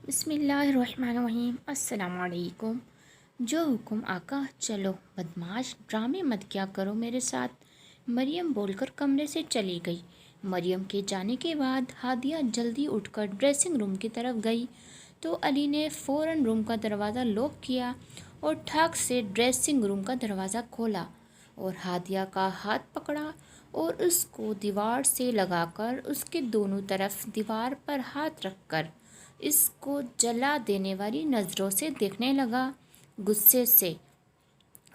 بسم اللہ الرحمن الرحیم۔ السلام علیکم۔ جو حکم آقا، چلو بدماش، ڈرامے مت کیا کرو میرے ساتھ، مریم بول کر کمرے سے چلی گئی۔ مریم کے جانے کے بعد ہادیہ جلدی اٹھ کر ڈریسنگ روم کی طرف گئی تو علی نے فوراً روم کا دروازہ لاک کیا اور ٹھاک سے ڈریسنگ روم کا دروازہ کھولا اور ہادیہ کا ہاتھ پکڑا اور اس کو دیوار سے لگا کر اس کے دونوں طرف دیوار پر ہاتھ رکھ کر اس کو جلا دینے والی نظروں سے دیکھنے لگا۔ غصے سے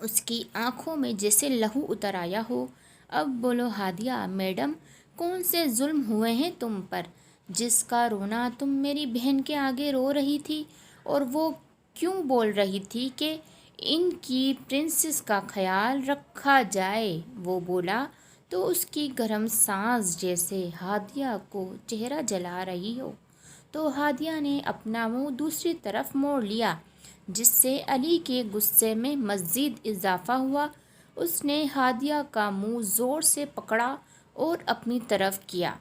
اس کی آنکھوں میں جیسے لہو اتر آیا ہو۔ اب بولو ہادیہ میڈم، کون سے ظلم ہوئے ہیں تم پر، جس کا رونا تم میری بہن کے آگے رو رہی تھی، اور وہ کیوں بول رہی تھی کہ ان کی پرنسس کا خیال رکھا جائے؟ وہ بولا تو اس کی گرم سانس جیسے ہادیہ کو چہرہ جلا رہی ہو۔ تو ہادیہ نے اپنا منہ دوسری طرف موڑ لیا، جس سے علی کے غصے میں مزید اضافہ ہوا۔ اس نے ہادیہ کا منہ زور سے پکڑا اور اپنی طرف کیا۔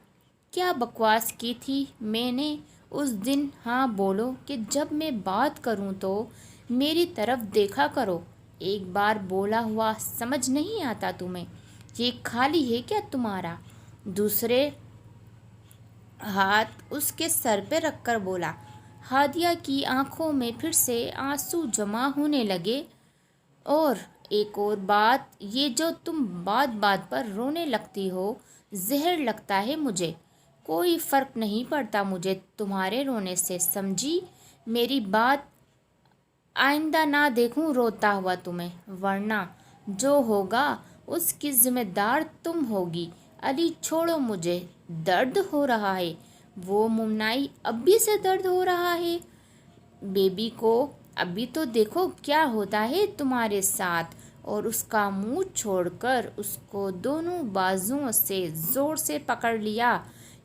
کیا بکواس کی تھی میں نے اس دن؟ ہاں بولو کہ جب میں بات کروں تو میری طرف دیکھا کرو۔ ایک بار بولا ہوا سمجھ نہیں آتا تمہیں؟ یہ خالی ہے کیا تمہارا؟ دوسرے ہاتھ اس کے سر پہ رکھ کر بولا۔ ہادیہ کی آنکھوں میں پھر سے آنسو جمع ہونے لگے۔ اور ایک اور بات، یہ جو تم بات بات پر رونے لگتی ہو، زہر لگتا ہے مجھے۔ کوئی فرق نہیں پڑتا مجھے تمہارے رونے سے، سمجھی میری بات؟ آئندہ نہ دیکھوں روتا ہوا تمہیں، ورنہ جو ہوگا اس کی ذمہ دار تم ہوگی۔ علی چھوڑو مجھے، درد ہو رہا ہے۔ وہ ممنائی ابھی سے درد ہو رہا ہے بیبی کو؟ ابھی تو دیکھو کیا ہوتا ہے تمہارے ساتھ۔ اور اس کا منہ چھوڑ کر اس کو دونوں بازوؤں سے زور سے پکڑ لیا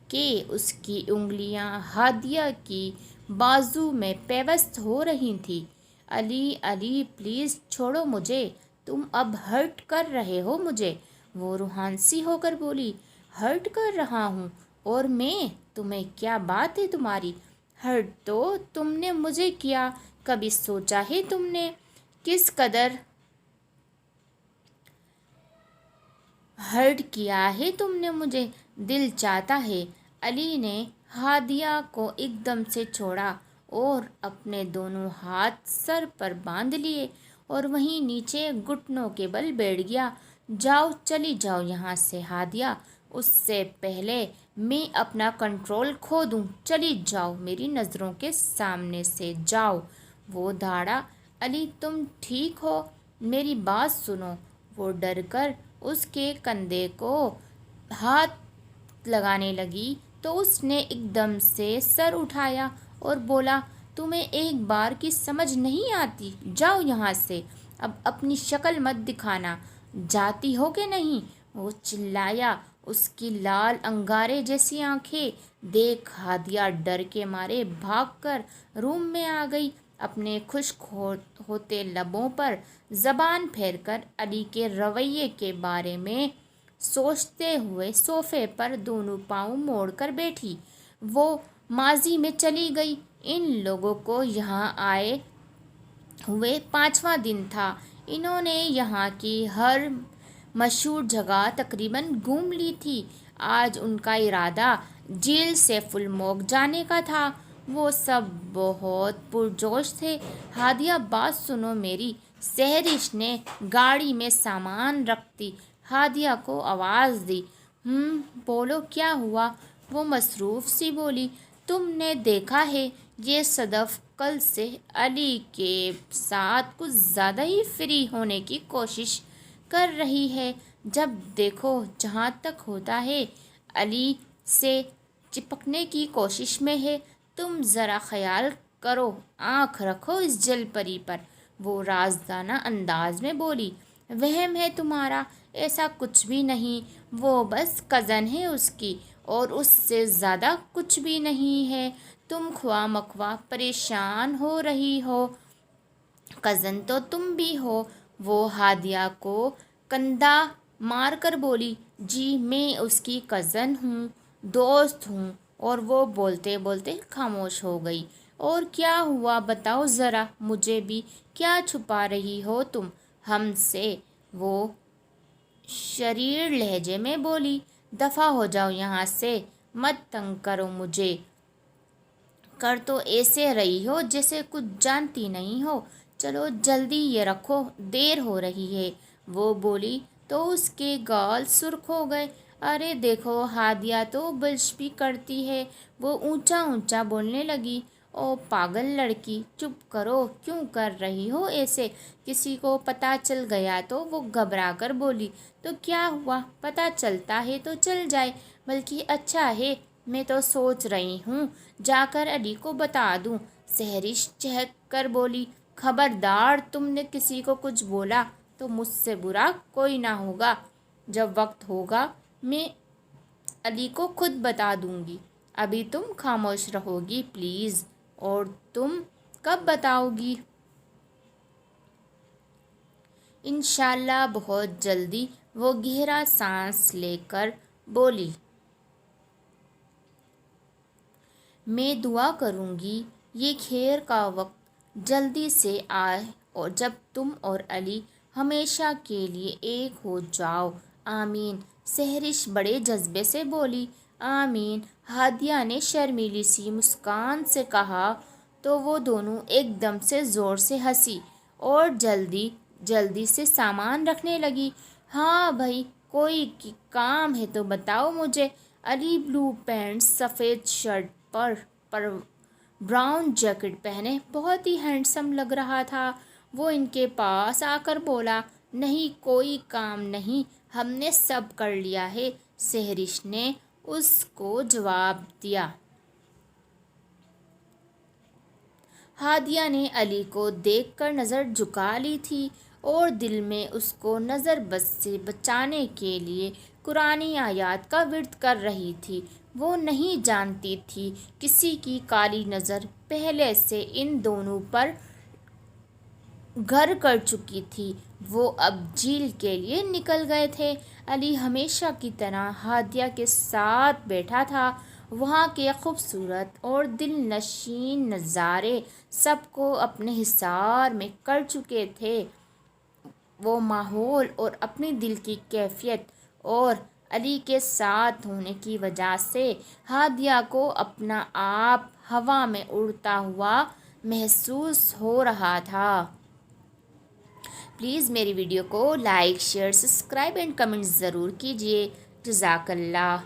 کہ اس کی انگلیاں ہادیہ کی بازو میں پیوست ہو رہی تھیں۔ علی علی پلیز چھوڑو مجھے، تم اب ہرٹ کر رہے ہو مجھے۔ وہ روحانسی ہو کر بولی۔ ہرٹ کر رہا ہوں؟ اور میں؟ تمہیں کیا بات ہے تمہاری؟ ہرٹ تو تم نے مجھے کیا، کبھی سوچا ہے تم نے کس قدر ہرٹ کیا ہے تم نے مجھے؟ دل چاہتا ہے۔ علی نے ہادیہ کو ایک دم سے چھوڑا اور اپنے دونوں ہاتھ سر پر باندھ لیے اور وہیں نیچے گھٹنوں کے بل بیٹھ گیا۔ جاؤ، چلی جاؤ یہاں سے ہادیہ، اس سے پہلے میں اپنا کنٹرول کھو دوں۔ چلی جاؤ میری نظروں کے سامنے سے، جاؤ۔ وہ دھاڑا۔ علی تم ٹھیک ہو؟ میری بات سنو۔ وہ ڈر کر اس کے کندھے کو ہاتھ لگانے لگی تو اس نے ایک دم سے سر اٹھایا اور بولا، تمہیں ایک بار کی سمجھ نہیں آتی؟ جاؤ یہاں سے، اب اپنی شکل مت دکھانا، جاتی ہو کہ نہیں؟ وہ چلایا۔ اس کی لال انگارے جیسی آنکھیں دیکھ ہادیہ ڈر کے مارے بھاگ کر روم میں آ گئی، اپنے خشک ہوتے لبوں پر زبان پھیر کر علی کے رویے کے بارے میں سوچتے ہوئے صوفے پر دونوں پاؤں موڑ کر بیٹھی۔ وہ ماضی میں چلی گئی۔ ان لوگوں کو یہاں آئے ہوئے 5واں دن تھا۔ انہوں نے یہاں کی ہر مشہور جگہ تقریباً گھوم لی تھی۔ آج ان کا ارادہ جھیل سیف الملک جانے کا تھا۔ وہ سب بہت پرجوش تھے۔ ہادیہ بات سنو میری، سہرش نے گاڑی میں سامان رکھتی ہادیہ کو آواز دی۔ بولو کیا ہوا؟ وہ مصروف سی بولی۔ تم نے دیکھا ہے یہ صدف کل سے علی کے ساتھ کچھ زیادہ ہی فری ہونے کی کوشش کر رہی ہے۔ جب دیکھو جہاں تک ہوتا ہے علی سے چپکنے کی کوشش میں ہے۔ تم ذرا خیال کرو، آنکھ رکھو اس جل پری پر۔ وہ رازدانہ انداز میں بولی۔ وہم ہے تمہارا، ایسا کچھ بھی نہیں، وہ بس کزن ہے اس کی، اور اس سے زیادہ کچھ بھی نہیں ہے۔ تم خواہ مخواہ پریشان ہو رہی ہو، کزن تو تم بھی ہو۔ وہ ہادیہ کو کندھا مار کر بولی۔ جی میں اس کی کزن ہوں، دوست ہوں۔ اور وہ بولتے بولتے خاموش ہو گئی اور کیا ہوا بتاؤ ذرا مجھے بھی، کیا چھپا رہی ہو تم ہم سے؟ وہ شریر لہجے میں بولی۔ دفع ہو جاؤ یہاں سے، مت تنگ کرو مجھے، کر تو ایسے رہی ہو جیسے کچھ جانتی نہیں ہو، چلو جلدی یہ رکھو، دیر ہو رہی ہے۔ وہ بولی تو اس کے گال سرخ ہو گئے۔ ارے دیکھو ہادیہ تو بلش بھی کرتی ہے، وہ اونچا اونچا بولنے لگی۔ او پاگل لڑکی، چپ کرو، کیوں کر رہی ہو ایسے؟ کسی کو پتہ چل گیا تو؟ وہ گھبرا کر بولی۔ تو کیا ہوا، پتہ چلتا ہے تو چل جائے، بلکہ اچھا ہے، میں تو سوچ رہی ہوں جا کر علی کو بتا دوں۔ سہرش چہک کر بولی، خبردار تم نے کسی کو کچھ بولا تو مجھ سے برا کوئی نہ ہوگا، جب وقت ہوگا میں علی کو خود بتا دوں گی، ابھی تم خاموش رہو گی پلیز۔ اور تم کب بتاؤ گی؟ انشاءاللہ بہت جلدی۔ وہ گہرا سانس لے کر بولی، میں دعا کروں گی یہ خیر کا وقت جلدی سے آئے اور جب تم اور علی ہمیشہ کے لیے ایک ہو جاؤ، آمین۔ سہرش بڑے جذبے سے بولی، آمین۔ ہادیہ نے شرمیلی سی مسکان سے کہا تو وہ دونوں ایک دم سے زور سے ہنسی اور جلدی جلدی سے سامان رکھنے لگی۔ ہاں بھائی، کوئی کام ہے تو بتاؤ مجھے۔ علی بلو پینٹ، سفید شرٹ پر براؤن جیکٹ پہنے بہت ہی ہینڈسم لگ رہا تھا۔ وہ ان کے پاس آ کر بولا، نہیں کوئی کام نہیں، ہم نے سب کر لیا ہے، سہرش نے اس کو جواب دیا۔ ہادیہ نے علی کو دیکھ کر نظر جھکا لی تھی اور دل میں اس کو نظر بد سے بچانے کے لیے قرآنی آیات کا ورد کر رہی تھی۔ وہ نہیں جانتی تھی کسی کی کالی نظر پہلے سے ان دونوں پر گھر کر چکی تھی۔ وہ اب جھیل کے لیے نکل گئے تھے۔ علی ہمیشہ کی طرح ہادیہ کے ساتھ بیٹھا تھا۔ وہاں کے خوبصورت اور دل نشین نظارے سب کو اپنے حصار میں کر چکے تھے۔ وہ ماحول اور اپنی دل کی کیفیت اور علی کے ساتھ ہونے کی وجہ سے ہادیہ کو اپنا آپ ہوا میں اڑتا ہوا محسوس ہو رہا تھا۔ پلیز میری ویڈیو کو like, share, subscribe and comment ضرور کیجیے۔ جزاک اللہ۔